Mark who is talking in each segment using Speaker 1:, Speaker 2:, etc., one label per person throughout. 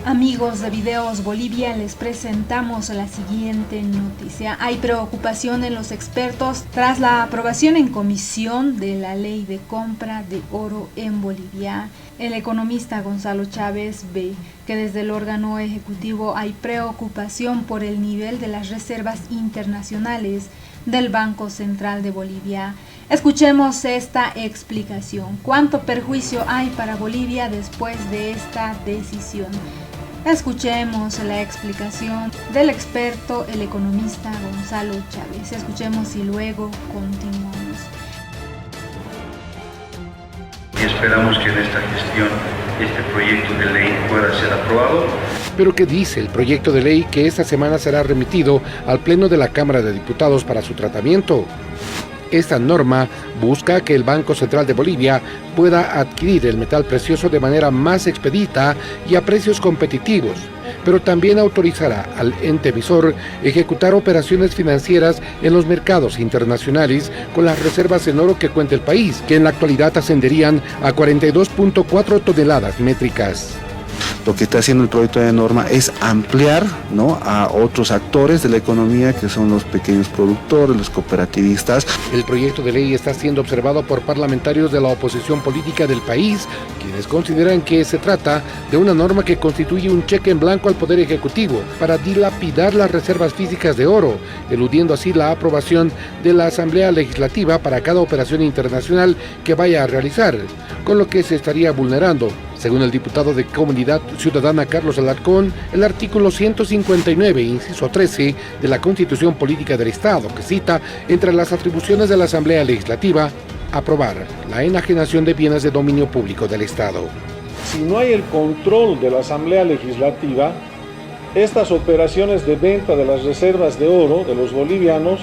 Speaker 1: Amigos de Videos Bolivia, les presentamos la siguiente noticia. Hay preocupación en los expertos tras la aprobación en comisión de la ley de compra de oro en Bolivia. El economista Gonzalo Chávez ve que desde el órgano ejecutivo hay preocupación por el nivel de las reservas internacionales del Banco Central de Bolivia. Escuchemos esta explicación. ¿Cuánto perjuicio hay para Bolivia después de esta decisión? Escuchemos la explicación del experto, el economista Gonzalo Chávez. Escuchemos y luego continuamos.
Speaker 2: Y esperamos que en esta gestión este proyecto de ley pueda ser aprobado.
Speaker 3: Pero ¿qué dice el proyecto de ley que esta semana será remitido al Pleno de la Cámara de Diputados para su tratamiento? Esta norma busca que el Banco Central de Bolivia pueda adquirir el metal precioso de manera más expedita y a precios competitivos, pero también autorizará al ente emisor ejecutar operaciones financieras en los mercados internacionales con las reservas en oro que cuenta el país, que en la actualidad ascenderían a 42.4 toneladas métricas.
Speaker 4: Lo que está haciendo el proyecto de norma es ampliar, ¿no?, a otros actores de la economía, que son los pequeños productores, los cooperativistas.
Speaker 3: El proyecto de ley está siendo observado por parlamentarios de la oposición política del país, quienes consideran que se trata de una norma que constituye un cheque en blanco al Poder Ejecutivo para dilapidar las reservas físicas de oro, eludiendo así la aprobación de la Asamblea Legislativa para cada operación internacional que vaya a realizar, con lo que se estaría vulnerando, según el diputado de Comunidad Ciudadana Carlos Alarcón, el artículo 159, inciso 13 de la Constitución Política del Estado, que cita entre las atribuciones de la Asamblea Legislativa aprobar la enajenación de bienes de dominio público del Estado.
Speaker 5: Si no hay el control de la Asamblea Legislativa, estas operaciones de venta de las reservas de oro de los bolivianos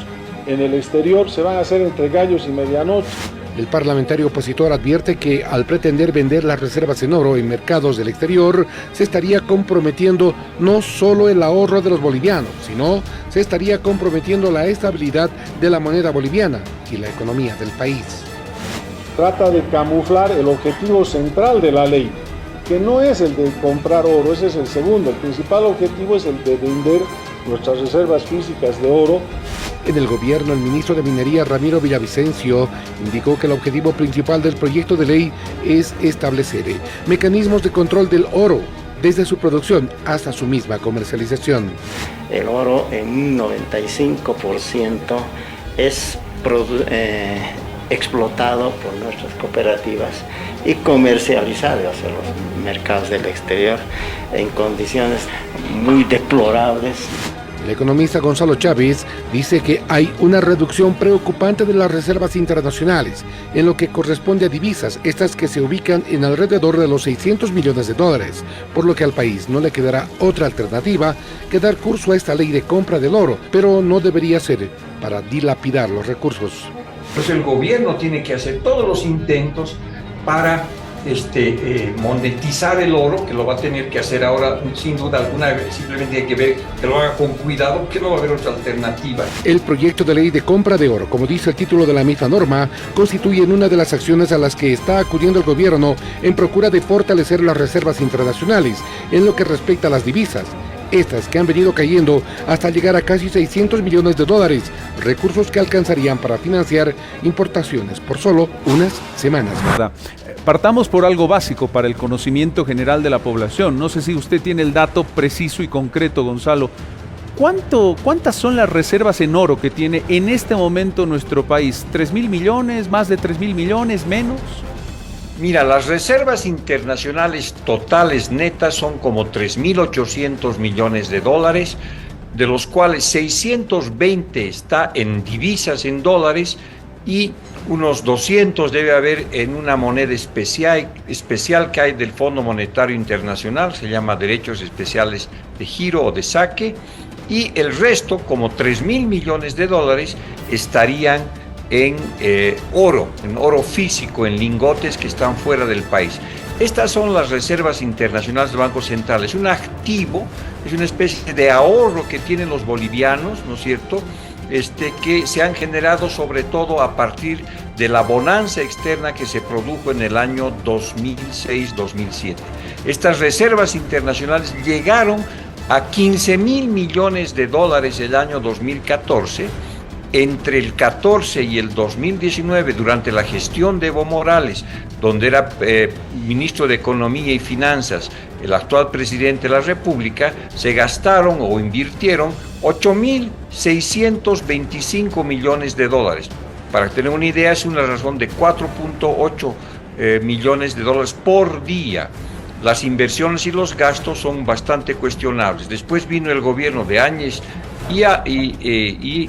Speaker 5: en el exterior se van a hacer entre gallos y medianoche.
Speaker 3: El parlamentario opositor advierte que al pretender vender las reservas en oro en mercados del exterior, se estaría comprometiendo no solo el ahorro de los bolivianos, sino se estaría comprometiendo la estabilidad de la moneda boliviana y la economía del país.
Speaker 5: Trata de camuflar el objetivo central de la ley, que no es el de comprar oro, ese es el segundo. El principal objetivo es el de vender nuestras reservas físicas de oro.
Speaker 3: En el gobierno, el ministro de Minería, Ramiro Villavicencio, indicó que el objetivo principal del proyecto de ley es establecer mecanismos de control del oro, desde su producción hasta su misma comercialización.
Speaker 6: El oro en un 95% es explotado por nuestras cooperativas y comercializado hacia los mercados del exterior en condiciones muy deplorables.
Speaker 3: El economista Gonzalo Chávez dice que hay una reducción preocupante de las reservas internacionales en lo que corresponde a divisas, estas que se ubican en alrededor de los 600 millones de dólares, por lo que al país no le quedará otra alternativa que dar curso a esta ley de compra del oro, pero no debería ser para dilapidar los recursos.
Speaker 7: Pues el gobierno tiene que hacer todos los intentos para monetizar el oro, que lo va a tener que hacer ahora sin duda alguna. Simplemente hay que ver que lo haga con cuidado, porque no va a haber otra alternativa.
Speaker 3: El proyecto de ley de compra de oro, como dice el título de la misma norma, constituye una de las acciones a las que está acudiendo el gobierno en procura de fortalecer las reservas internacionales en lo que respecta a las divisas. Estas que han venido cayendo hasta llegar a casi 600 millones de dólares, recursos que alcanzarían para financiar importaciones por solo unas semanas.
Speaker 8: Partamos por algo básico para el conocimiento general de la población. No sé si usted tiene el dato preciso y concreto, Gonzalo. ¿Cuántas son las reservas en oro que tiene en este momento nuestro país? ¿3.000 millones? ¿Más de 3.000 millones? ¿Menos?
Speaker 7: Mira, las reservas internacionales totales netas son como 3.800 millones de dólares, de los cuales 620 está en divisas en dólares y unos 200 debe haber en una moneda especial que hay del Fondo Monetario Internacional, se llama derechos especiales de giro o de saque, y el resto, como 3.000 millones de dólares, estarían en oro físico, en lingotes que están fuera del país. Estas son las reservas internacionales del Banco Central. Es un activo, es una especie de ahorro que tienen los bolivianos, ¿no es cierto?, que se han generado sobre todo a partir de la bonanza externa que se produjo en el año 2006-2007. Estas reservas internacionales llegaron a 15,000 millones de dólares el año 2014. Entre el 14 y el 2019, durante la gestión de Evo Morales, donde era ministro de Economía y Finanzas, el actual presidente de la República, se gastaron o invirtieron 8,625 millones de dólares. Para tener una idea, es una razón de 4,8 millones de dólares por día. Las inversiones y los gastos son bastante cuestionables. Después vino el gobierno de Áñez y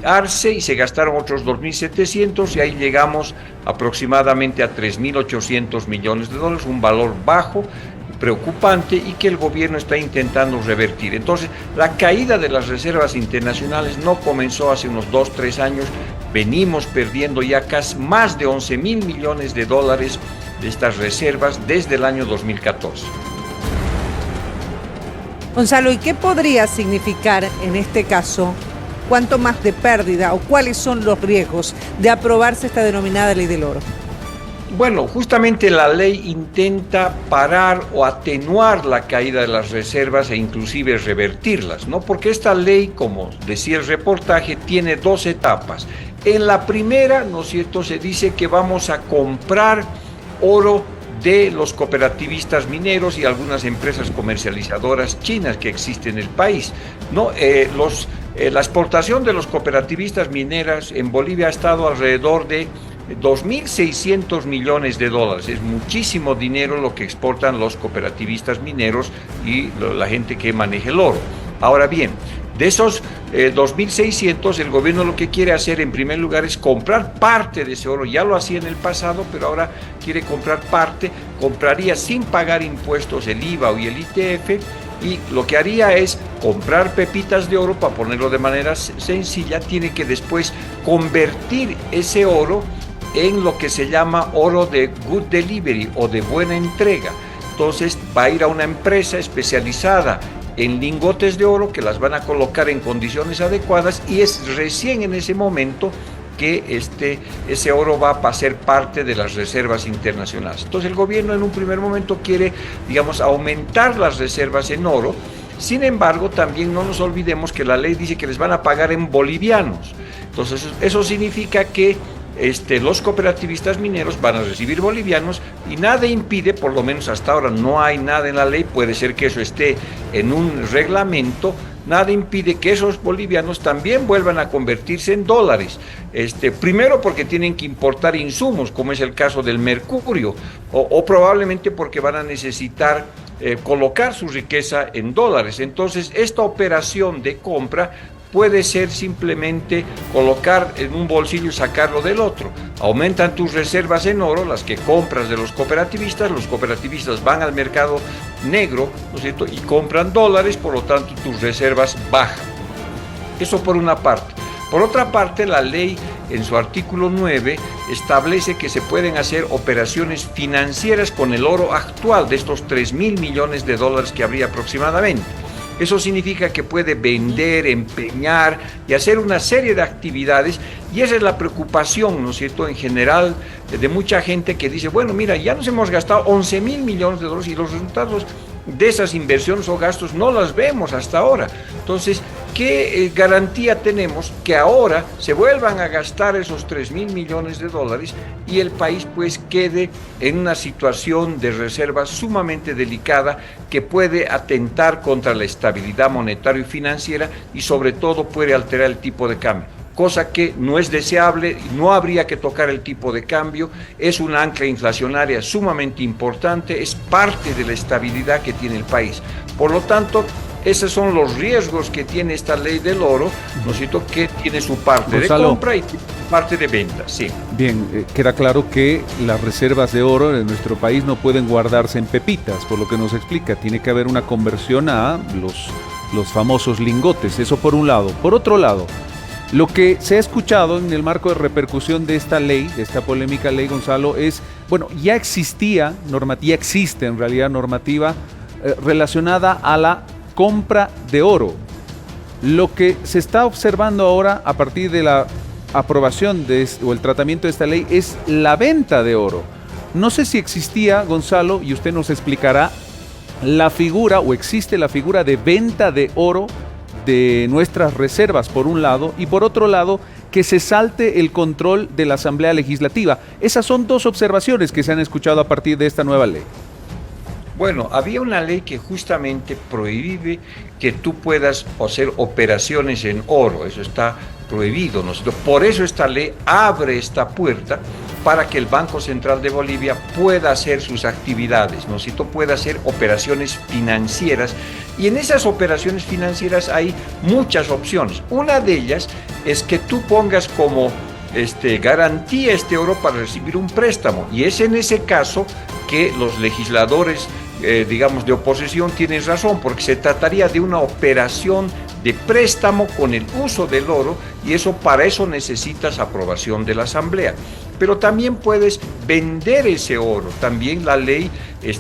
Speaker 7: Arce y se gastaron otros 2.700 y ahí llegamos aproximadamente a 3.800 millones de dólares, un valor bajo, preocupante y que el gobierno está intentando revertir. Entonces, la caída de las reservas internacionales no comenzó hace unos 2-3 años, venimos perdiendo ya casi más de 11,000 millones de dólares de estas reservas desde el año 2014.
Speaker 9: Gonzalo, ¿y qué podría significar en este caso, cuánto más de pérdida o cuáles son los riesgos de aprobarse esta denominada ley del oro?
Speaker 7: Bueno, justamente la ley intenta parar o atenuar la caída de las reservas e inclusive revertirlas, ¿no? Porque esta ley, como decía el reportaje, tiene 2 etapas. En la primera, ¿no es cierto?, se dice que vamos a comprar oro de los cooperativistas mineros y algunas empresas comercializadoras chinas que existen en el país, ¿no? La exportación de los cooperativistas mineras en Bolivia ha estado alrededor de 2.600 millones de dólares. Es muchísimo dinero lo que exportan los cooperativistas mineros y la gente que maneja el oro. Ahora bien, de esos 2.600, el gobierno lo que quiere hacer en primer lugar es comprar parte de ese oro. Ya lo hacía en el pasado, pero ahora quiere comprar parte. Compraría sin pagar impuestos el IVA y el ITF, y lo que haría es comprar pepitas de oro, para ponerlo de manera sencilla. Tiene que después convertir ese oro en lo que se llama oro de good delivery o de buena entrega. Entonces va a ir a una empresa especializada en lingotes de oro que las van a colocar en condiciones adecuadas, y es recién en ese momento que ese oro va a ser parte de las reservas internacionales. Entonces el gobierno en un primer momento quiere, digamos, aumentar las reservas en oro. Sin embargo, también no nos olvidemos que la ley dice que les van a pagar en bolivianos. Entonces eso significa que los cooperativistas mineros van a recibir bolivianos, y nada impide, por lo menos hasta ahora no hay nada en la ley, puede ser que eso esté en un reglamento, nada impide que esos bolivianos también vuelvan a convertirse en dólares. Primero porque tienen que importar insumos, como es el caso del mercurio, o probablemente porque van a necesitar colocar su riqueza en dólares. Entonces, esta operación de compra puede ser simplemente colocar en un bolsillo y sacarlo del otro. Aumentan tus reservas en oro, las que compras de los cooperativistas van al mercado negro, ¿no es cierto?, y compran dólares, por lo tanto tus reservas bajan. Eso por una parte. Por otra parte, la ley en su artículo 9 establece que se pueden hacer operaciones financieras con el oro actual de estos 3,000 millones de dólares que habría aproximadamente. Eso significa que puede vender, empeñar y hacer una serie de actividades, y esa es la preocupación, ¿no es cierto?, en general de mucha gente que dice, bueno, mira, ya nos hemos gastado 11,000 millones de dólares y los resultados de esas inversiones o gastos no las vemos hasta ahora. Entonces, ¿qué garantía tenemos que ahora se vuelvan a gastar esos 3,000 millones de dólares y el país pues quede en una situación de reserva sumamente delicada que puede atentar contra la estabilidad monetaria y financiera, y sobre todo puede alterar el tipo de cambio? Cosa que no es deseable, no habría que tocar el tipo de cambio, es una ancla inflacionaria sumamente importante, es parte de la estabilidad que tiene el país. Por lo tanto, esos son los riesgos que tiene esta ley del oro, ¿no es cierto?, que tiene su parte
Speaker 8: Gonzalo,
Speaker 7: de compra y parte de venta, sí.
Speaker 8: Bien, queda claro que las reservas de oro en nuestro país no pueden guardarse en pepitas, por lo que nos explica, tiene que haber una conversión a los famosos lingotes, eso por un lado. Por otro lado, lo que se ha escuchado en el marco de repercusión de esta ley, de esta polémica ley, Gonzalo, es, bueno, ya existe en realidad normativa relacionada a la compra de oro. Lo que se está observando ahora a partir de la aprobación o el tratamiento de esta ley es la venta de oro. No sé si existía, Gonzalo, y usted nos explicará, la figura o existe la figura de venta de oro de nuestras reservas por un lado y por otro lado que se salte el control de la Asamblea Legislativa. Esas son dos observaciones que se han escuchado a partir de esta nueva ley.
Speaker 7: Bueno, había una ley que justamente prohíbe que tú puedas hacer operaciones en oro, eso está prohibido, ¿no? Por eso esta ley abre esta puerta para que el Banco Central de Bolivia pueda hacer sus actividades, ¿no? Pueda hacer operaciones financieras, y en esas operaciones financieras hay muchas opciones. Una de ellas es que tú pongas como garantía este oro para recibir un préstamo, y es en ese caso que los legisladores de oposición tienen razón, porque se trataría de una operación de préstamo con el uso del oro, y para eso necesitas aprobación de la Asamblea. Pero también puedes vender ese oro, también la ley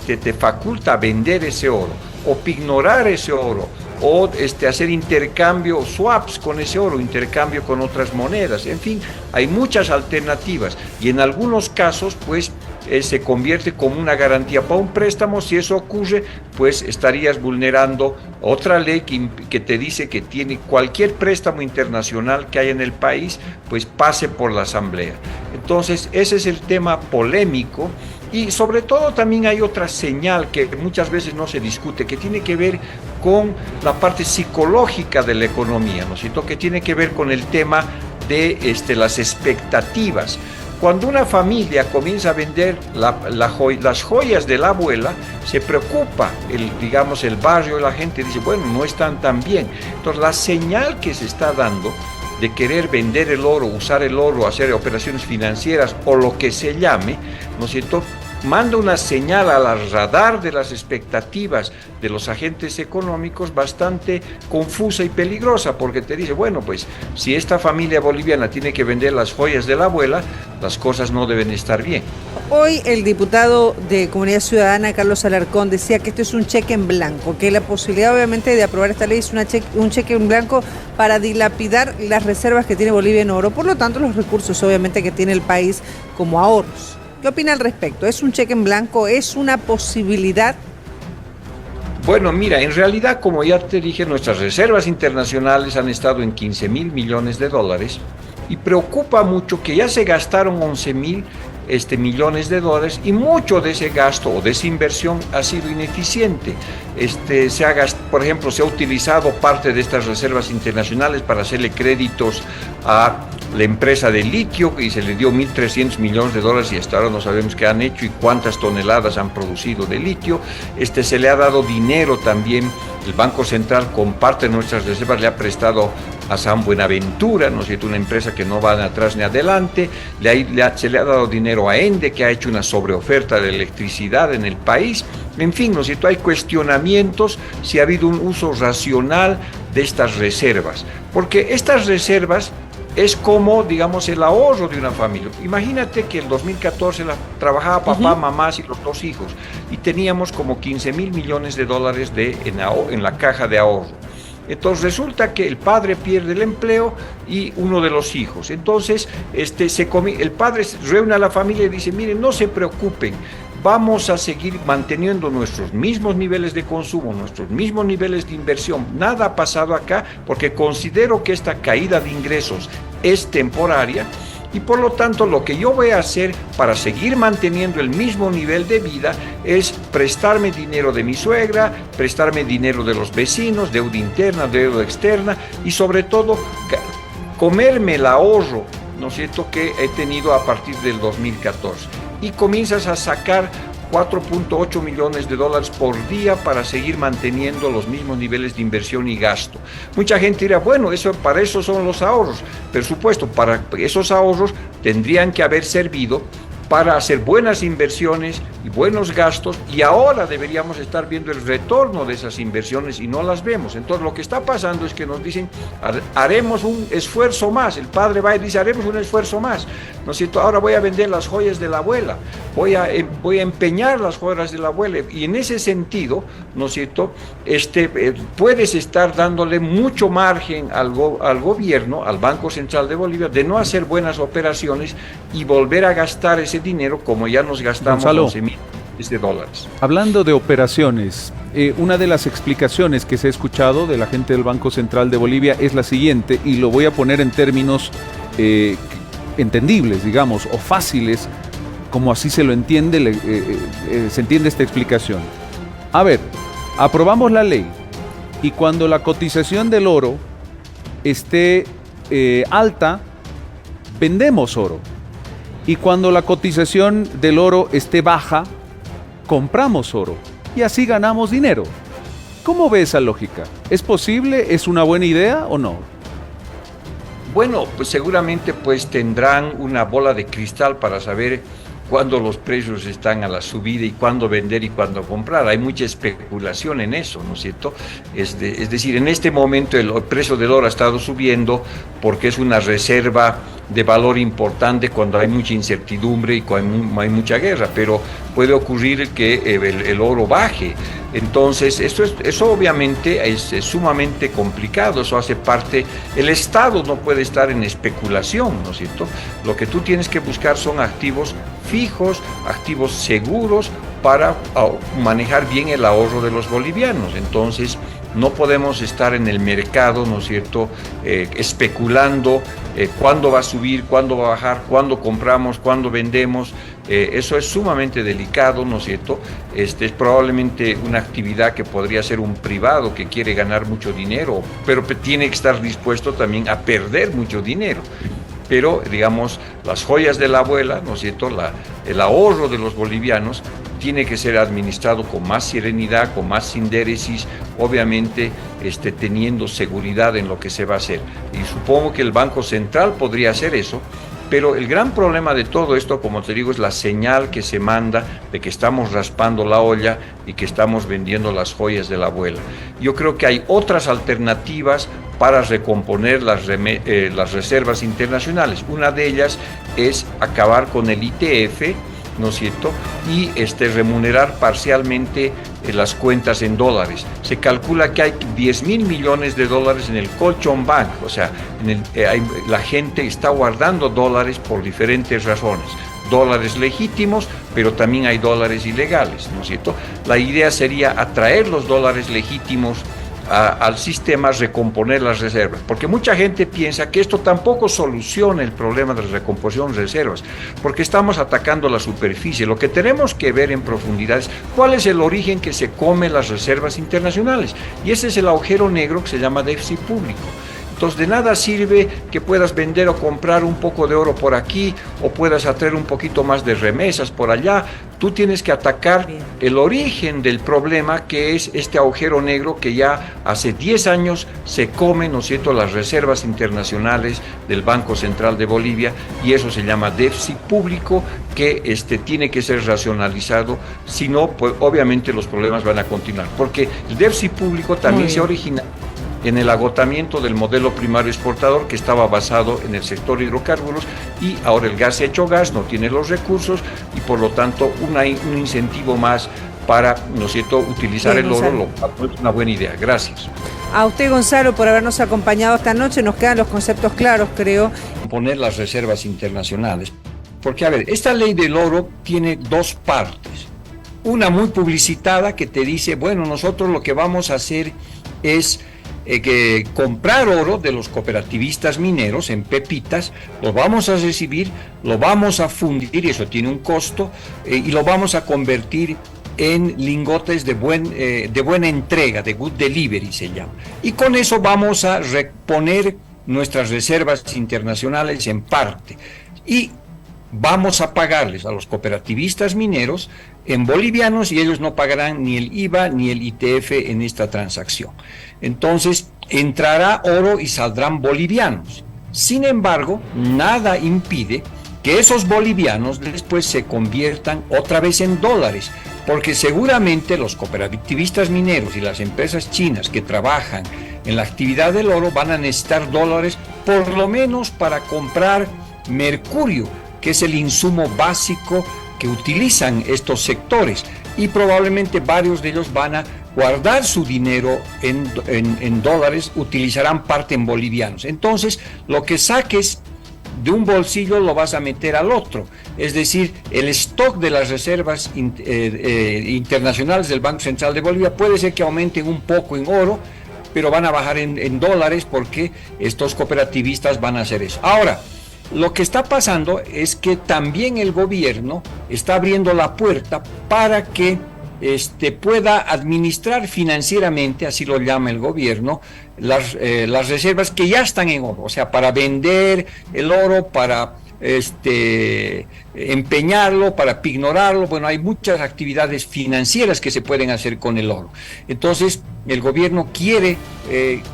Speaker 7: te faculta vender ese oro, o pignorar ese oro, o hacer intercambio, swaps con ese oro, intercambio con otras monedas. En fin, hay muchas alternativas, y en algunos casos pues se convierte como una garantía para un préstamo. Si eso ocurre, pues estarías vulnerando otra ley que te dice que tiene cualquier préstamo internacional que haya en el país, pues pase por la Asamblea. Entonces, ese es el tema polémico. Y sobre todo también hay otra señal que muchas veces no se discute, que tiene que ver con la parte psicológica de la economía, ¿no es cierto? Que tiene que ver con el tema de las expectativas. Cuando una familia comienza a vender las joyas de la abuela, se preocupa el barrio, la gente dice, bueno, no están tan bien. Entonces, la señal que se está dando de querer vender el oro, usar el oro, hacer operaciones financieras o lo que se llame, ¿no es cierto?, manda una señal al radar de las expectativas de los agentes económicos bastante confusa y peligrosa, porque te dice, bueno, pues si esta familia boliviana tiene que vender las joyas de la abuela, las cosas no deben estar bien.
Speaker 9: Hoy el diputado de Comunidad Ciudadana, Carlos Alarcón, decía que esto es un cheque en blanco, que la posibilidad obviamente de aprobar esta ley es un cheque en blanco para dilapidar las reservas que tiene Bolivia en oro, por lo tanto los recursos obviamente que tiene el país como ahorros. ¿Qué opina al respecto? ¿Es un cheque en blanco? ¿Es una posibilidad?
Speaker 7: Bueno, mira, en realidad, como ya te dije, nuestras reservas internacionales han estado en 15.000 millones de dólares, y preocupa mucho que ya se gastaron 11.000 millones de dólares, y mucho de ese gasto o de esa inversión ha sido ineficiente. Por ejemplo, se ha utilizado parte de estas reservas internacionales para hacerle créditos a la empresa de litio, y se le dio 1.300 millones de dólares, y hasta ahora no sabemos qué han hecho y cuántas toneladas han producido de litio. Se le ha dado dinero también, el Banco Central con parte de nuestras reservas le ha prestado a San Buenaventura, ¿no es cierto?, una empresa que no va ni atrás ni adelante. Se le ha dado dinero a ENDE, que ha hecho una sobreoferta de electricidad en el país. En fin, ¿no es cierto?, hay cuestionamientos si ha habido un uso racional de estas reservas, porque estas reservas es como, digamos, el ahorro de una familia. Imagínate que en 2014 trabajaba papá, mamás y los dos hijos, y teníamos como 15.000 millones de dólares en la caja de ahorro. Entonces resulta que el padre pierde el empleo y uno de los hijos. Entonces el padre reúne a la familia y dice, miren, no se preocupen, vamos a seguir manteniendo nuestros mismos niveles de consumo, nuestros mismos niveles de inversión. Nada ha pasado acá, porque considero que esta caída de ingresos es temporaria, y por lo tanto lo que yo voy a hacer para seguir manteniendo el mismo nivel de vida es prestarme dinero de mi suegra, prestarme dinero de los vecinos, deuda interna, deuda externa, y sobre todo comerme el ahorro, ¿no es cierto?, que he tenido a partir del 2014. Y comienzas a sacar 4.8 millones de dólares por día para seguir manteniendo los mismos niveles de inversión y gasto. Mucha gente dirá, bueno, para eso son los ahorros. Por supuesto, para esos ahorros tendrían que haber servido para hacer buenas inversiones y buenos gastos, y ahora deberíamos estar viendo el retorno de esas inversiones y no las vemos. Entonces lo que está pasando es que nos dicen, haremos un esfuerzo más, el padre va y dice, haremos un esfuerzo más, ¿no es cierto? Ahora voy a vender las joyas de la abuela, voy a empeñar las joyas de la abuela, y en ese sentido, ¿no es cierto?, puedes estar dándole mucho margen al gobierno, al Banco Central de Bolivia, de no hacer buenas operaciones y volver a gastar ese dinero como ya nos gastamos $11,000 millones.
Speaker 8: Hablando de operaciones, una de las explicaciones que se ha escuchado de la gente del Banco Central de Bolivia es la siguiente, y lo voy a poner en términos entendibles, digamos, o fáciles, como así se lo entiende, se entiende esta explicación. A ver, aprobamos la ley y cuando la cotización del oro esté alta, vendemos oro. Y cuando la cotización del oro esté baja, compramos oro. Y así ganamos dinero. ¿Cómo ve esa lógica? ¿Es posible? ¿Es una buena idea o no?
Speaker 7: Bueno, pues seguramente pues tendrán una bola de cristal para saber cuándo los precios están a la subida y cuándo vender y cuándo comprar. Hay mucha especulación en eso, ¿no es cierto? Es decir, en este momento el precio del oro ha estado subiendo porque es una reserva de valor importante cuando hay mucha incertidumbre y cuando hay mucha guerra, pero puede ocurrir que el oro baje. Entonces, eso obviamente es sumamente complicado, eso hace parte, el Estado no puede estar en especulación, ¿no es cierto? Lo que tú tienes que buscar son activos fijos, activos seguros para manejar bien el ahorro de los bolivianos. Entonces, no podemos estar en el mercado, ¿no es cierto?, especulando cuándo va a subir, cuándo va a bajar, cuándo compramos, cuándo vendemos. Eso es sumamente delicado, ¿no es cierto? Es probablemente una actividad que podría ser un privado que quiere ganar mucho dinero, pero tiene que estar dispuesto también a perder mucho dinero. Pero, digamos, las joyas de la abuela, ¿no es cierto?, el ahorro de los bolivianos tiene que ser administrado con más serenidad, con más sindéresis, obviamente teniendo seguridad en lo que se va a hacer. Y supongo que el Banco Central podría hacer eso, pero el gran problema de todo esto, como te digo, es la señal que se manda de que estamos raspando la olla y que estamos vendiendo las joyas de la abuela. Yo creo que hay otras alternativas para recomponer las reservas internacionales. Una de ellas es acabar con el ITF, ¿no es cierto?, y remunerar parcialmente las cuentas en dólares. Se calcula que hay 10,000 millones de dólares en el Colchón Bank, o sea, la gente está guardando dólares por diferentes razones. Dólares legítimos, pero también hay dólares ilegales, ¿no es cierto? La idea sería atraer los dólares legítimos al sistema, recomponer las reservas, porque mucha gente piensa que esto tampoco soluciona el problema de la recomposición de reservas, porque estamos atacando la superficie. Lo que tenemos que ver en profundidad es cuál es el origen que se come las reservas internacionales, y ese es el agujero negro que se llama déficit público. Entonces, de nada sirve que puedas vender o comprar un poco de oro por aquí o puedas atraer un poquito más de remesas por allá. Tú tienes que atacar el origen del problema, que es este agujero negro que ya hace 10 años se come, ¿no es cierto?, las reservas internacionales del Banco Central de Bolivia, y eso se llama déficit público, que tiene que ser racionalizado, si no, pues obviamente los problemas van a continuar, porque el déficit público también se origina en el agotamiento del modelo primario exportador que estaba basado en el sector hidrocarburos, y ahora el gas hecho gas no tiene los recursos y por lo tanto un incentivo más para, ¿no es cierto?, utilizar el oro, lo cual es una buena idea. Gracias.
Speaker 9: A usted, Gonzalo, por habernos acompañado esta noche. Nos quedan los conceptos claros, creo.
Speaker 7: Poner las reservas internacionales, porque a ver, esta ley del oro tiene dos partes. Una muy publicitada que te dice, bueno, nosotros lo que vamos a hacer es que comprar oro de los cooperativistas mineros en pepitas, lo vamos a recibir, lo vamos a fundir, y eso tiene un costo, y lo vamos a convertir en lingotes de buena entrega, de good delivery se llama. Y con eso vamos a reponer nuestras reservas internacionales en parte. Y vamos a pagarles a los cooperativistas mineros en bolivianos, y ellos no pagarán ni el IVA ni el ITF en esta transacción. Entonces entrará oro y saldrán bolivianos. Sin embargo, nada impide que esos bolivianos después se conviertan otra vez en dólares, porque seguramente los cooperativistas mineros y las empresas chinas que trabajan en la actividad del oro van a necesitar dólares por lo menos para comprar mercurio, que es el insumo básico que utilizan estos sectores, y probablemente varios de ellos van a guardar su dinero en dólares, utilizarán parte en bolivianos. Entonces, lo que saques de un bolsillo lo vas a meter al otro, es decir, el stock de las reservas internacionales del Banco Central de Bolivia puede ser que aumenten un poco en oro, pero van a bajar en dólares porque estos cooperativistas van a hacer eso. Ahora, lo que está pasando es que también el gobierno está abriendo la puerta para que pueda administrar financieramente, así lo llama el gobierno, las reservas que ya están en oro, o sea, para vender el oro, para empeñarlo, para pignorarlo. Bueno, hay muchas actividades financieras que se pueden hacer con el oro. Entonces, el gobierno quiere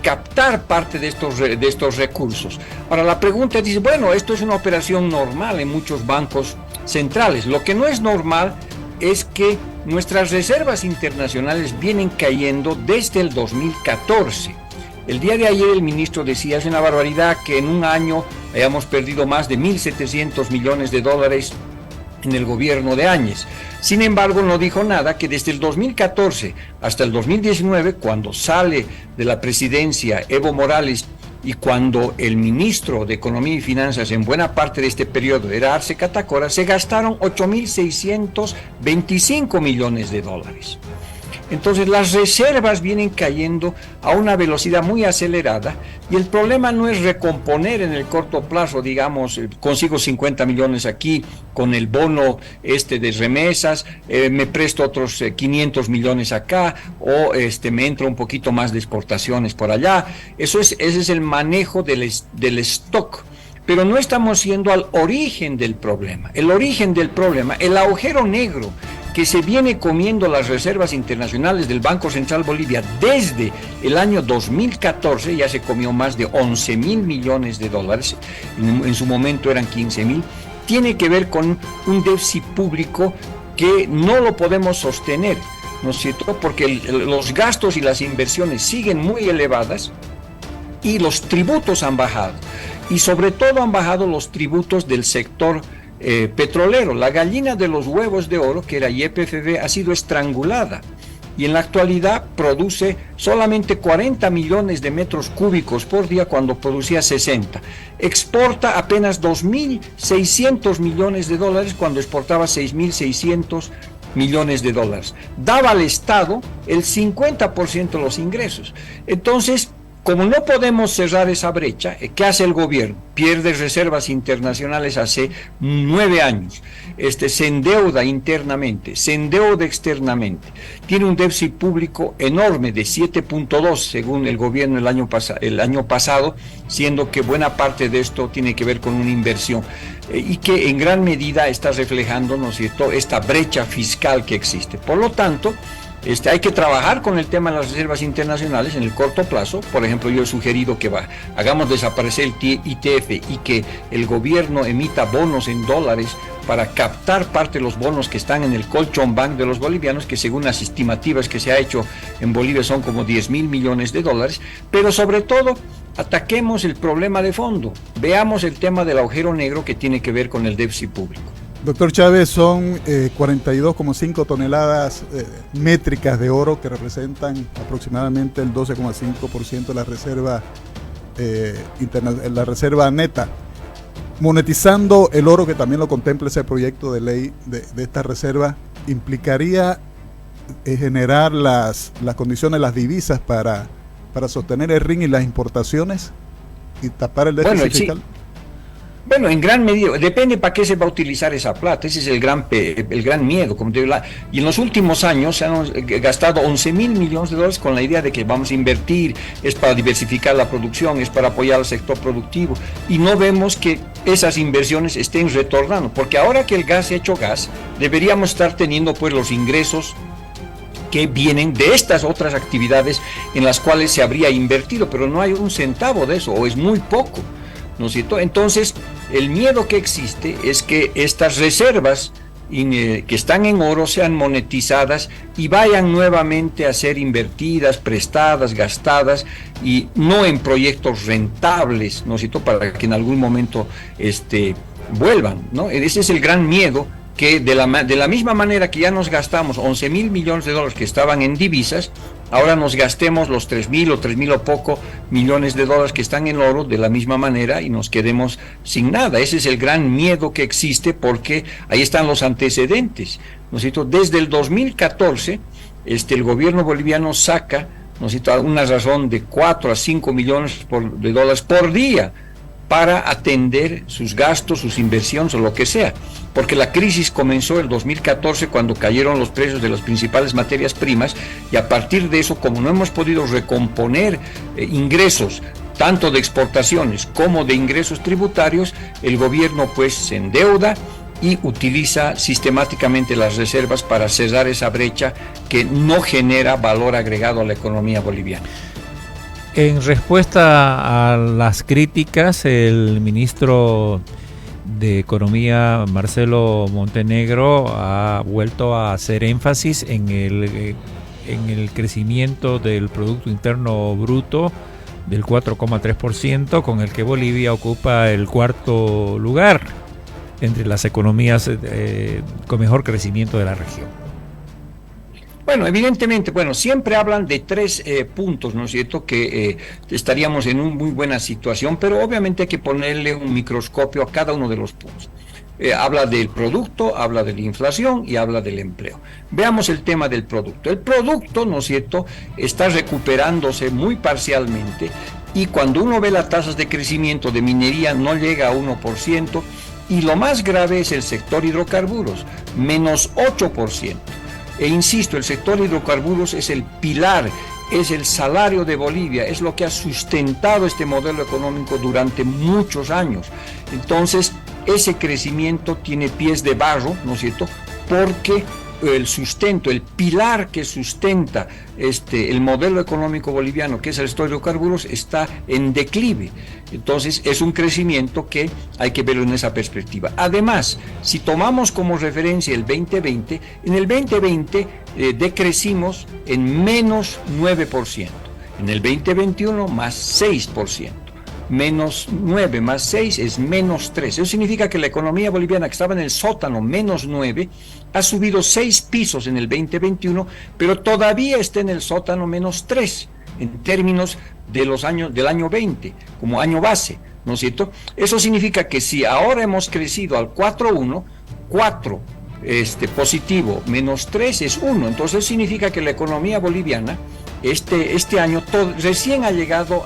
Speaker 7: captar parte de estos recursos. Ahora, la pregunta dice, bueno, esto es una operación normal en muchos bancos centrales. Lo que no es normal es que nuestras reservas internacionales vienen cayendo desde el 2014. El día de ayer el ministro decía, es una barbaridad que en un año hayamos perdido más de 1.700 millones de dólares en el gobierno de Áñez. Sin embargo, no dijo nada que desde el 2014 hasta el 2019, cuando sale de la presidencia Evo Morales y cuando el ministro de Economía y Finanzas en buena parte de este periodo era Arce Catacora, se gastaron 8.625 millones de dólares. Entonces las reservas vienen cayendo a una velocidad muy acelerada y el problema no es recomponer en el corto plazo, digamos, consigo 50 millones aquí con el bono de remesas, me presto otros 500 millones acá o me entra un poquito más de exportaciones por allá. Ese es el manejo del stock. Pero no estamos yendo al origen del problema. El origen del problema, el agujero negro que se viene comiendo las reservas internacionales del Banco Central Bolivia desde el año 2014, ya se comió más de 11.000 millones de dólares, en su momento eran 15.000, tiene que ver con un déficit público que no lo podemos sostener, ¿no es cierto? Porque los gastos y las inversiones siguen muy elevadas y los tributos han bajado. Y sobre todo han bajado los tributos del sector petrolero. La gallina de los huevos de oro, que era YPFB, ha sido estrangulada y en la actualidad produce solamente 40 millones de metros cúbicos por día cuando producía 60. Exporta apenas 2.600 millones de dólares cuando exportaba 6.600 millones de dólares. Daba al Estado el 50% de los ingresos. Entonces, como no podemos cerrar esa brecha, ¿qué hace el gobierno? Pierde reservas internacionales hace 9 años, se endeuda internamente, se endeuda externamente, tiene un déficit público enorme de 7.2 según el gobierno el año pasado, siendo que buena parte de esto tiene que ver con una inversión y que en gran medida está reflejando, ¿no es cierto?, esta brecha fiscal que existe. Por lo tanto, hay que trabajar con el tema de las reservas internacionales en el corto plazo. Por ejemplo, yo he sugerido que hagamos desaparecer el ITF y que el gobierno emita bonos en dólares para captar parte de los bonos que están en el colchón bank de los bolivianos, que según las estimativas que se ha hecho en Bolivia son como 10.000 millones de dólares, pero sobre todo ataquemos el problema de fondo, veamos el tema del agujero negro que tiene que ver con el déficit público.
Speaker 10: Doctor Chávez, son 42,5 toneladas métricas de oro que representan aproximadamente el 12,5% de la reserva neta. Monetizando el oro, que también lo contempla ese proyecto de ley de esta reserva, implicaría generar las condiciones, las divisas para sostener el RIN y las importaciones y tapar el déficit fiscal.
Speaker 7: Sí. Bueno, en gran medida, depende para qué se va a utilizar esa plata, ese es el gran miedo. Como te digo, y en los últimos años se han gastado 11.000 millones de dólares con la idea de que vamos a invertir, es para diversificar la producción, es para apoyar al sector productivo, y no vemos que esas inversiones estén retornando, porque ahora que el gas se ha hecho gas, deberíamos estar teniendo pues los ingresos que vienen de estas otras actividades en las cuales se habría invertido, pero no hay un centavo de eso, o es muy poco, ¿no es cierto? Entonces, el miedo que existe es que estas reservas que están en oro sean monetizadas y vayan nuevamente a ser invertidas, prestadas, gastadas, y no en proyectos rentables, ¿no es cierto?, para que en algún momento vuelvan, ¿no? Ese es el gran miedo, que de la misma manera que ya nos gastamos 11.000 millones de dólares que estaban en divisas, ahora nos gastemos los 3.000 o 3.000 o poco millones de dólares que están en oro de la misma manera y nos quedemos sin nada. Ese es el gran miedo que existe, porque ahí están los antecedentes, ¿no es cierto? Desde el 2014, el gobierno boliviano saca, ¿no es cierto?, una razón de 4 a 5 millones de dólares por día para atender sus gastos, sus inversiones o lo que sea, porque la crisis comenzó el 2014 cuando cayeron los precios de las principales materias primas, y a partir de eso, como no hemos podido recomponer ingresos tanto de exportaciones como de ingresos tributarios, el gobierno pues se endeuda y utiliza sistemáticamente las reservas para cerrar esa brecha que no genera valor agregado a la economía boliviana.
Speaker 11: En respuesta a las críticas, el ministro de Economía, Marcelo Montenegro, ha vuelto a hacer énfasis en el crecimiento del Producto Interno Bruto del 4,3%, con el que Bolivia ocupa el cuarto lugar entre las economías con mejor crecimiento de la región.
Speaker 7: Bueno, evidentemente, siempre hablan de 3 puntos, ¿no es cierto?, que estaríamos en una muy buena situación, pero obviamente hay que ponerle un microscopio a cada uno de los puntos. Habla del producto, habla de la inflación y habla del empleo. Veamos el tema del producto. El producto, ¿no es cierto?, está recuperándose muy parcialmente, y cuando uno ve las tasas de crecimiento de minería no llega a 1%, y lo más grave es el sector hidrocarburos, menos 8%. E insisto, el sector hidrocarburos es el pilar, es el salario de Bolivia, es lo que ha sustentado este modelo económico durante muchos años. Entonces, ese crecimiento tiene pies de barro, ¿no es cierto?, porque el sustento, el pilar que sustenta el modelo económico boliviano, que es el sector de hidrocarburos, está en declive. Entonces es un crecimiento que hay que verlo en esa perspectiva. Además, si tomamos como referencia el 2020, en el 2020 decrecimos en menos 9%, en el 2021 más 6%. Menos 9 más 6 es menos 3. Eso significa que la economía boliviana, que estaba en el sótano menos 9, ha subido 6 pisos en el 2021, pero todavía está en el sótano menos 3 en términos de del año 20 como año base, ¿no es cierto? Eso significa que si ahora hemos crecido al 4,1, 4 positivo menos 3 es 1. Entonces significa que la economía boliviana este año recién ha llegado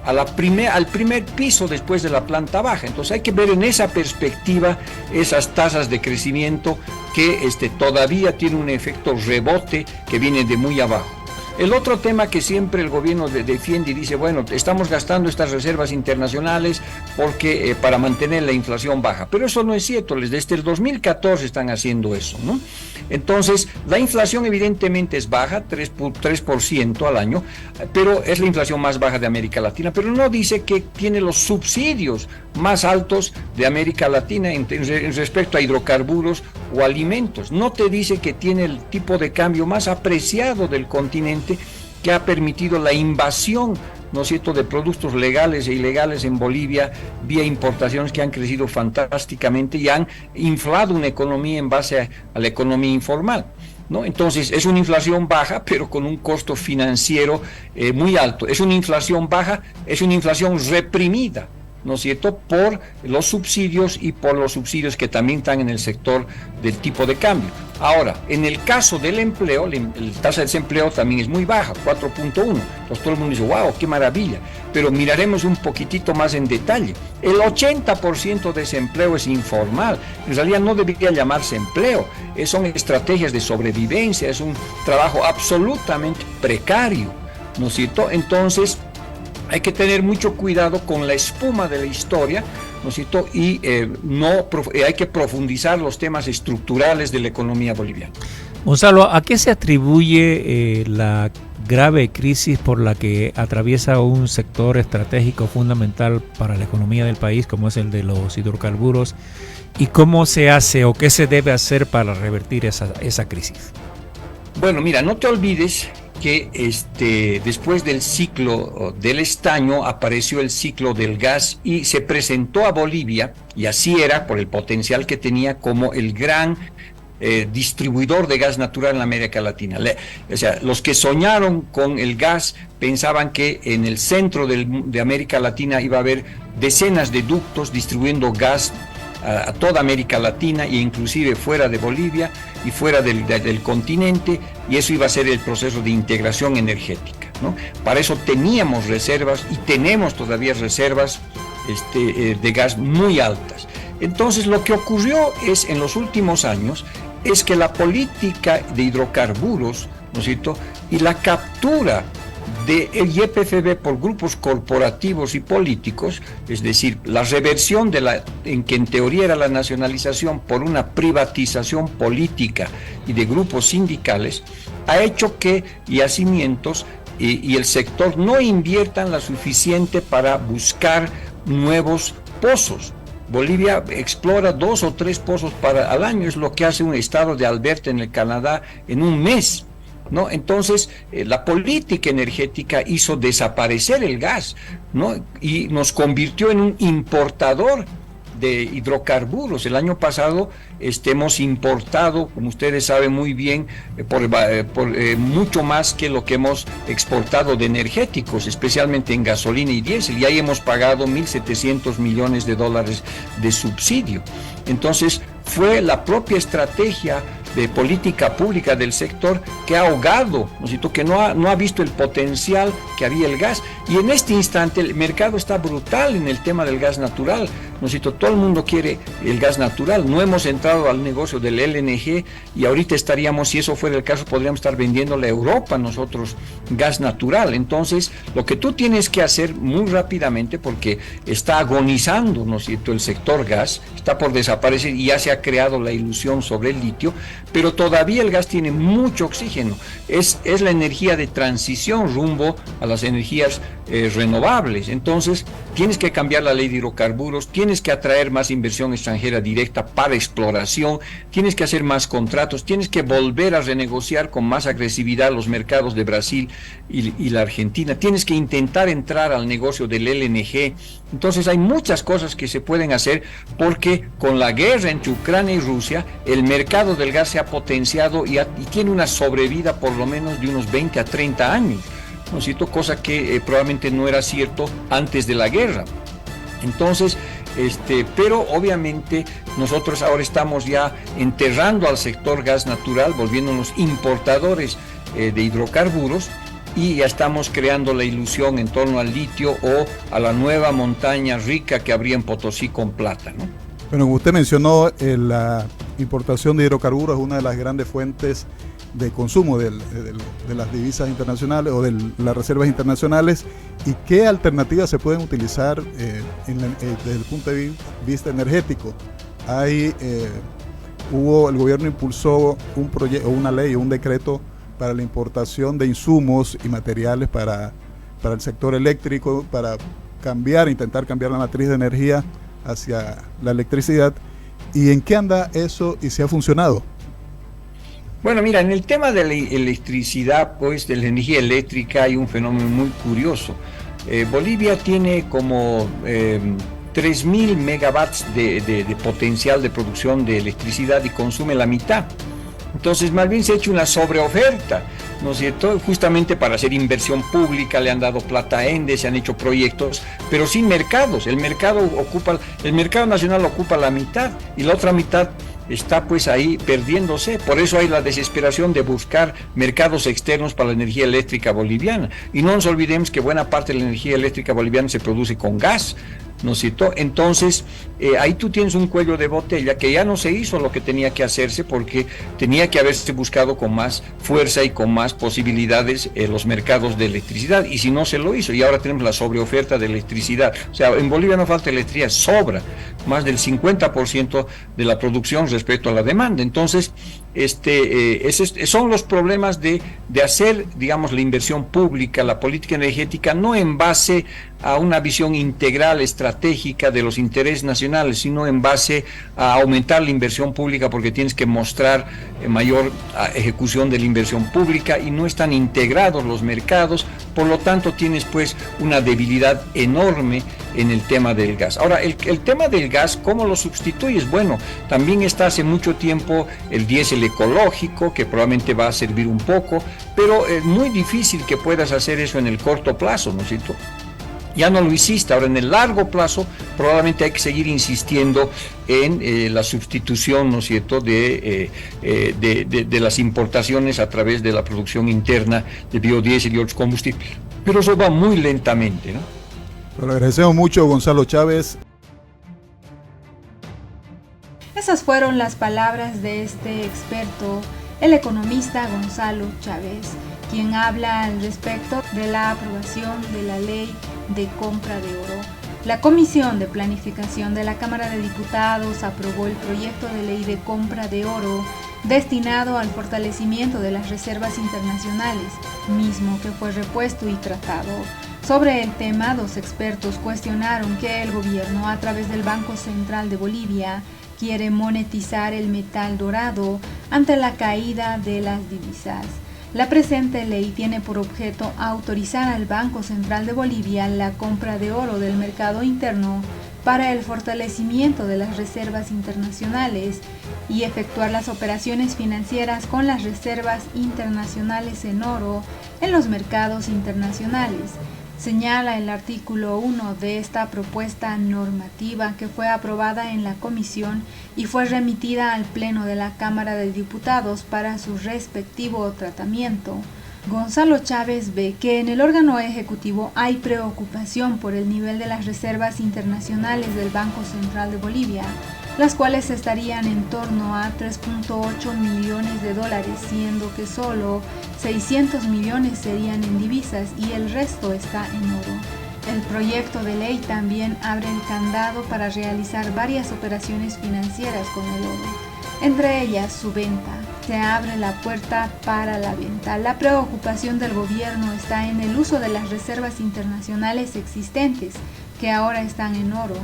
Speaker 7: al primer piso después de la planta baja. Entonces hay que ver en esa perspectiva esas tasas de crecimiento que todavía tiene un efecto rebote que viene de muy abajo. El otro tema que siempre el gobierno defiende y dice, estamos gastando estas reservas internacionales porque para mantener la inflación baja, pero eso no es cierto. Desde el 2014 están haciendo eso, ¿no? Entonces, la inflación evidentemente es baja, 3% al año, pero es la inflación más baja de América Latina, pero no dice que tiene los subsidios más altos de América Latina en respecto a hidrocarburos o alimentos. No te dice que tiene el tipo de cambio más apreciado del continente, que ha permitido la invasión, ¿no es cierto?, de productos legales e ilegales en Bolivia vía importaciones que han crecido fantásticamente y han inflado una economía en base a la economía informal, ¿no? Entonces es una inflación baja, pero con un costo financiero muy alto. Es una inflación baja, es una inflación reprimida, ¿no es cierto?, por los subsidios y por los subsidios que también están en el sector del tipo de cambio. Ahora, en el caso del empleo, la tasa de desempleo también es muy baja, 4.1. Entonces todo el mundo dice, wow, qué maravilla. Pero miraremos un poquitito más en detalle. El 80% de ese empleo es informal. En realidad no debería llamarse empleo. Son estrategias de sobrevivencia, es un trabajo absolutamente precario, ¿no es cierto? Entonces, hay que tener mucho cuidado con la espuma de la historia, ¿no es cierto? Y hay que profundizar los temas estructurales de la economía boliviana.
Speaker 11: Gonzalo, ¿a qué se atribuye la grave crisis por la que atraviesa un sector estratégico fundamental para la economía del país, como es el de los hidrocarburos? ¿Y cómo se hace o qué se debe hacer para revertir esa crisis?
Speaker 7: Bueno, mira, no te olvides que después del ciclo del estaño apareció el ciclo del gas y se presentó a Bolivia, y así era por el potencial que tenía como el gran distribuidor de gas natural en América Latina. O sea, los que soñaron con el gas pensaban que en el centro de América Latina iba a haber decenas de ductos distribuyendo gas a toda América Latina e inclusive fuera de Bolivia y fuera del continente, y eso iba a ser el proceso de integración energética, ¿no? Para eso teníamos reservas y tenemos todavía reservas de gas muy altas. Entonces lo que ocurrió es en los últimos años es que la política de hidrocarburos, ¿no es cierto?, y la captura del YPFB por grupos corporativos y políticos, es decir, la reversión en que en teoría era la nacionalización por una privatización política y de grupos sindicales, ha hecho que yacimientos y el sector no inviertan la suficiente para buscar nuevos pozos. Bolivia explora 2 o 3 pozos al año, es lo que hace un estado de Alberta en el Canadá en un mes, ¿no? Entonces, la política energética hizo desaparecer el gas, ¿no? Y nos convirtió en un importador de hidrocarburos. El año pasado hemos importado, como ustedes saben muy bien, mucho más que lo que hemos exportado de energéticos, especialmente en gasolina y diésel, y ahí hemos pagado $1.700 millones de subsidio. Entonces, fue la propia estrategia de política pública del sector que ha ahogado, ¿no es cierto?, que no ha visto el potencial que había el gas, y en este instante el mercado está brutal en el tema del gas natural, ¿no es cierto?, todo el mundo quiere el gas natural, no hemos entrado al negocio del LNG, y ahorita estaríamos, si eso fuera el caso, podríamos estar vendiéndole a Europa nosotros gas natural. Entonces, lo que tú tienes que hacer muy rápidamente, porque está agonizando, ¿no es cierto?, el sector gas, está por desaparecer y ya se ha creado la ilusión sobre el litio, pero todavía el gas tiene mucho oxígeno, es la energía de transición rumbo a las energías renovables. Entonces tienes que cambiar la ley de hidrocarburos, tienes que atraer más inversión extranjera directa para exploración, tienes que hacer más contratos, tienes que volver a renegociar con más agresividad los mercados de Brasil y la Argentina, tienes que intentar entrar al negocio del LNG. Entonces hay muchas cosas que se pueden hacer, porque con la guerra entre Ucrania y Rusia el mercado del gas se ha potenciado y tiene una sobrevida por lo menos de unos 20 a 30 años, ¿no es cierto?, cosa que probablemente no era cierto antes de la guerra. Entonces, pero obviamente nosotros ahora estamos ya enterrando al sector gas natural, volviéndonos importadores de hidrocarburos, y ya estamos creando la ilusión en torno al litio o a la nueva montaña rica que habría en Potosí con plata, ¿no?
Speaker 10: Bueno, como usted mencionó, la importación de hidrocarburos es una de las grandes fuentes de consumo de las divisas internacionales o de las reservas internacionales. ¿Y qué alternativas se pueden utilizar desde el punto de vista energético? El gobierno impulsó un proyecto, una ley o un decreto para la importación de insumos y materiales para el sector eléctrico, para intentar cambiar la matriz de energía hacia la electricidad. ¿Y en qué anda eso y si ha funcionado?
Speaker 7: Bueno, mira, en el tema de la electricidad, pues de la energía eléctrica, hay un fenómeno muy curioso. Bolivia tiene como 3.000 megawatts de potencial de producción de electricidad y consume la mitad. Entonces, más bien se ha hecho una sobreoferta, ¿no es cierto? Justamente para hacer inversión pública, le han dado plata a ENDE, se han hecho proyectos, pero sin mercados. El mercado nacional ocupa la mitad y la otra mitad está pues ahí perdiéndose. Por eso hay la desesperación de buscar mercados externos para la energía eléctrica boliviana. Y no nos olvidemos que buena parte de la energía eléctrica boliviana se produce con gas, ¿no es cierto? Entonces, ahí tú tienes un cuello de botella que ya no se hizo lo que tenía que hacerse, porque tenía que haberse buscado con más fuerza y con más posibilidades los mercados de electricidad, y si no se lo hizo, y ahora tenemos la sobreoferta de electricidad. O sea, en Bolivia no falta electricidad, sobra más del 50% de la producción respecto a la demanda. Entonces, son los problemas de hacer, digamos, la inversión pública, la política energética, no en base a una visión integral, estratégica de los intereses nacionales, sino en base a aumentar la inversión pública, porque tienes que mostrar mayor ejecución de la inversión pública y no están integrados los mercados, por lo tanto tienes pues una debilidad enorme en el tema del gas. Ahora, el tema del gas, ¿cómo lo sustituyes? Bueno, también está hace mucho tiempo el diésel ecológico, que probablemente va a servir un poco, pero es muy difícil que puedas hacer eso en el corto plazo, ¿no es cierto? Ya no lo hiciste. Ahora en el largo plazo probablemente hay que seguir insistiendo en la sustitución, ¿no es cierto?, de las importaciones a través de la producción interna de biodiesel y otros combustibles. Pero eso va muy lentamente, ¿no?
Speaker 10: Lo agradecemos mucho, Gonzalo Chávez.
Speaker 1: Esas fueron las palabras de este experto, el economista Gonzalo Chávez, quien habla al respecto de la aprobación de la ley de compra de oro. La Comisión de Planificación de la Cámara de Diputados aprobó el proyecto de ley de compra de oro destinado al fortalecimiento de las reservas internacionales, mismo que fue repuesto y tratado. Sobre el tema, dos expertos cuestionaron que el gobierno, a través del Banco Central de Bolivia, quiere monetizar el metal dorado ante la caída de las divisas. La presente ley tiene por objeto autorizar al Banco Central de Bolivia la compra de oro del mercado interno para el fortalecimiento de las reservas internacionales y efectuar las operaciones financieras con las reservas internacionales en oro en los mercados internacionales. Señala el artículo 1 de esta propuesta normativa, que fue aprobada en la comisión y fue remitida al Pleno de la Cámara de Diputados para su respectivo tratamiento. Gonzalo Chávez ve que en el órgano ejecutivo hay preocupación por el nivel de las reservas internacionales del Banco Central de Bolivia, las cuales estarían en torno a 3.8 millones de dólares, siendo que solo 600 millones serían en divisas y el resto está en oro. El proyecto de ley también abre el candado para realizar varias operaciones financieras con el oro, entre ellas su venta. Se abre la puerta para la venta. La preocupación del gobierno está en el uso de las reservas internacionales existentes, que ahora están en oro,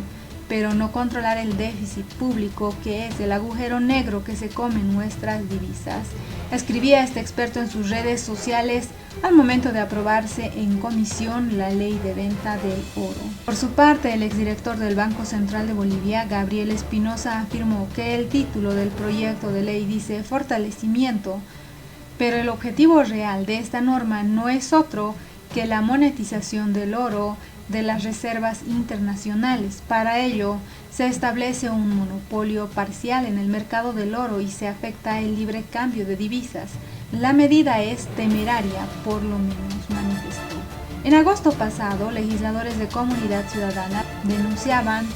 Speaker 1: pero no controlar el déficit público, que es el agujero negro que se comen nuestras divisas. Escribía este experto en sus redes sociales al momento de aprobarse en comisión la ley de venta del oro. Por su parte, el exdirector del Banco Central de Bolivia, Gabriel Espinosa, afirmó que el título del proyecto de ley dice fortalecimiento, pero el objetivo real de esta norma no es otro que la monetización del oro de las reservas internacionales. Para ello, se establece un monopolio parcial en el mercado del oro y se afecta el libre cambio de divisas. La medida es temeraria, por lo menos, manifestó. En agosto pasado, legisladores de Comunidad Ciudadana denunciaban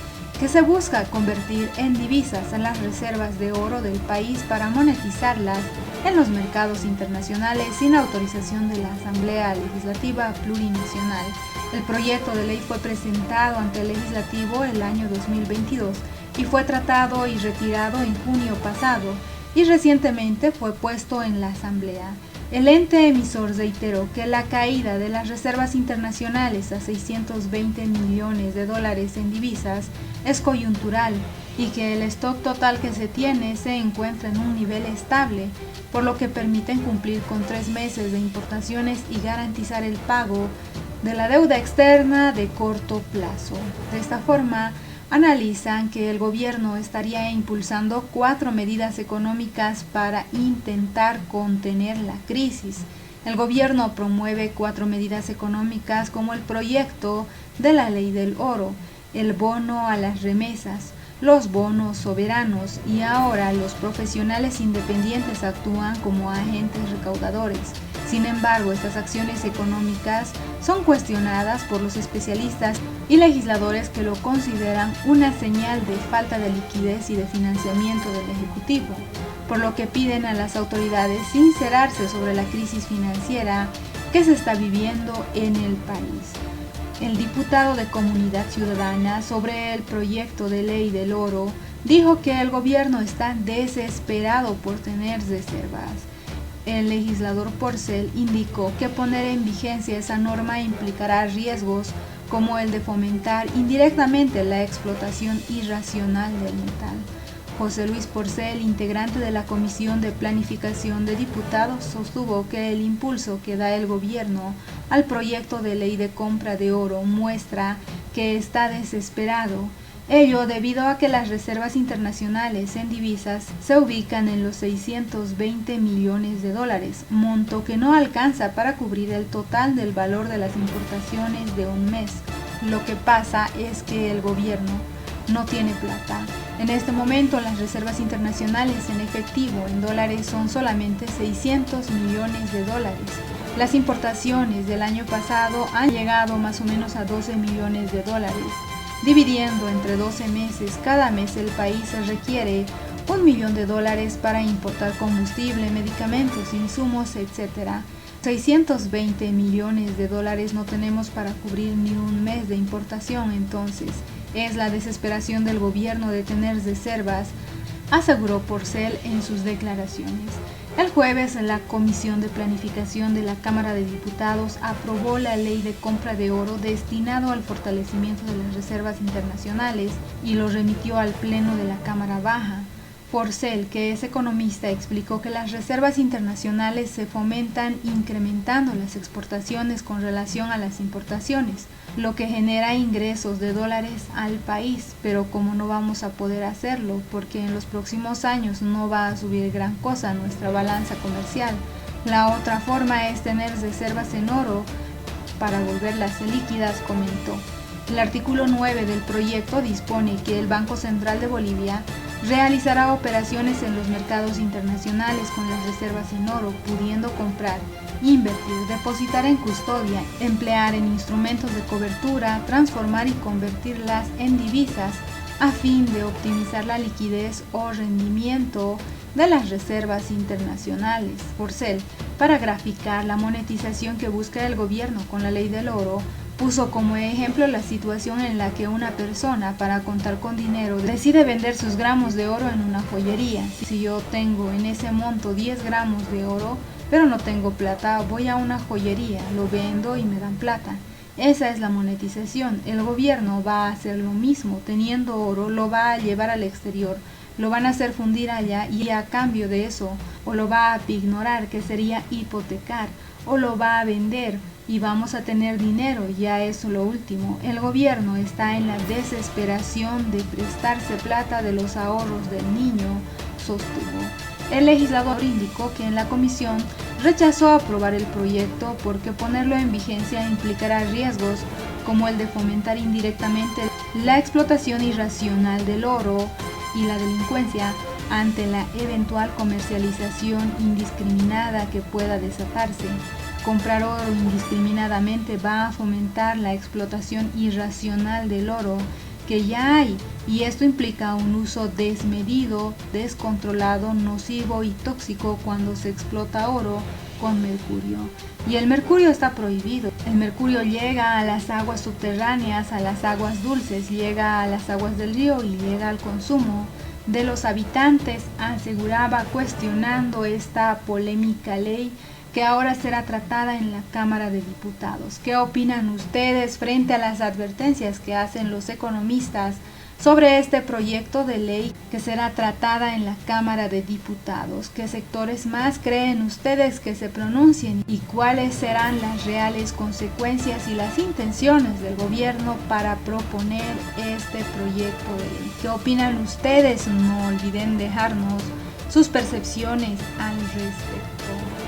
Speaker 1: que se busca convertir en divisas a las reservas de oro del país para monetizarlas en los mercados internacionales sin autorización de la Asamblea Legislativa Plurinacional. El proyecto de ley fue presentado ante el Legislativo el año 2022 y fue tratado y retirado en junio pasado, y recientemente fue puesto en la Asamblea. El ente emisor reiteró que la caída de las reservas internacionales a 620 millones de dólares en divisas es coyuntural y que el stock total que se tiene se encuentra en un nivel estable, por lo que permiten cumplir con 3 meses de importaciones y garantizar el pago de la deuda externa de corto plazo. De esta forma, analizan que el gobierno estaría impulsando 4 medidas económicas para intentar contener la crisis. El gobierno promueve 4 medidas económicas como el proyecto de la ley del oro, el bono a las remesas, los bonos soberanos, y ahora los profesionales independientes actúan como agentes recaudadores. Sin embargo, estas acciones económicas son cuestionadas por los especialistas y legisladores, que lo consideran una señal de falta de liquidez y de financiamiento del Ejecutivo, por lo que piden a las autoridades sincerarse sobre la crisis financiera que se está viviendo en el país. El diputado de Comunidad Ciudadana sobre el proyecto de ley del oro dijo que el gobierno está desesperado por tener reservas. El legislador Porcel indicó que poner en vigencia esa norma implicará riesgos como el de fomentar indirectamente la explotación irracional del metal. José Luis Porcel, integrante de la Comisión de Planificación de Diputados, sostuvo que el impulso que da el gobierno al proyecto de ley de compra de oro muestra que está desesperado. Ello debido a que las reservas internacionales en divisas se ubican en los 620 millones de dólares, monto que no alcanza para cubrir el total del valor de las importaciones de un mes. Lo que pasa es que el gobierno no tiene plata. En este momento las reservas internacionales en efectivo en dólares son solamente 600 millones de dólares. Las importaciones del año pasado han llegado más o menos a 12 millones de dólares. Dividiendo entre 12 meses, cada mes el país requiere $1 millón para importar combustible, medicamentos, insumos, etc. 620 millones de dólares no tenemos para cubrir ni un mes de importación, entonces es la desesperación del gobierno de tener reservas, aseguró Porcel en sus declaraciones. El jueves, la Comisión de Planificación de la Cámara de Diputados aprobó la ley de compra de oro destinado al fortalecimiento de las reservas internacionales y lo remitió al Pleno de la Cámara Baja. Porcel, que es economista, explicó que las reservas internacionales se fomentan incrementando las exportaciones con relación a las importaciones, lo que genera ingresos de dólares al país, pero como no vamos a poder hacerlo porque en los próximos años no va a subir gran cosa nuestra balanza comercial, la otra forma es tener reservas en oro para volverlas líquidas, comentó. El artículo 9 del proyecto dispone que el Banco Central de Bolivia realizará operaciones en los mercados internacionales con las reservas en oro, pudiendo comprar, invertir, depositar en custodia, emplear en instrumentos de cobertura, transformar y convertirlas en divisas a fin de optimizar la liquidez o rendimiento de las reservas internacionales. Porcel, para graficar la monetización que busca el gobierno con la ley del oro, puso como ejemplo la situación en la que una persona, para contar con dinero, decide vender sus gramos de oro en una joyería. Si yo tengo en ese monto 10 gramos de oro, pero no tengo plata, voy a una joyería, lo vendo y me dan plata. Esa es la monetización. El gobierno va a hacer lo mismo, teniendo oro, lo va a llevar al exterior, lo van a hacer fundir allá y a cambio de eso, o lo va a ignorar, que sería hipotecar, o lo va a vender y vamos a tener dinero, ya es lo último. El gobierno está en la desesperación de prestarse plata de los ahorros del niño, sostuvo. El legislador indicó que en la comisión rechazó aprobar el proyecto porque ponerlo en vigencia implicará riesgos como el de fomentar indirectamente la explotación irracional del oro y la delincuencia ante la eventual comercialización indiscriminada que pueda desatarse. Comprar oro indiscriminadamente va a fomentar la explotación irracional del oro que ya hay, y esto implica un uso desmedido, descontrolado, nocivo y tóxico cuando se explota oro con mercurio. Y el mercurio está prohibido. El mercurio llega a las aguas subterráneas, a las aguas dulces, llega a las aguas del río y llega al consumo de los habitantes, aseguraba cuestionando esta polémica ley que ahora será tratada en la Cámara de Diputados. ¿Qué opinan ustedes frente a las advertencias que hacen los economistas sobre este proyecto de ley que será tratada en la Cámara de Diputados? ¿Qué sectores más creen ustedes que se pronuncien y cuáles serán las reales consecuencias y las intenciones del gobierno para proponer este proyecto de ley? ¿Qué opinan ustedes? No olviden dejarnos sus percepciones al respecto.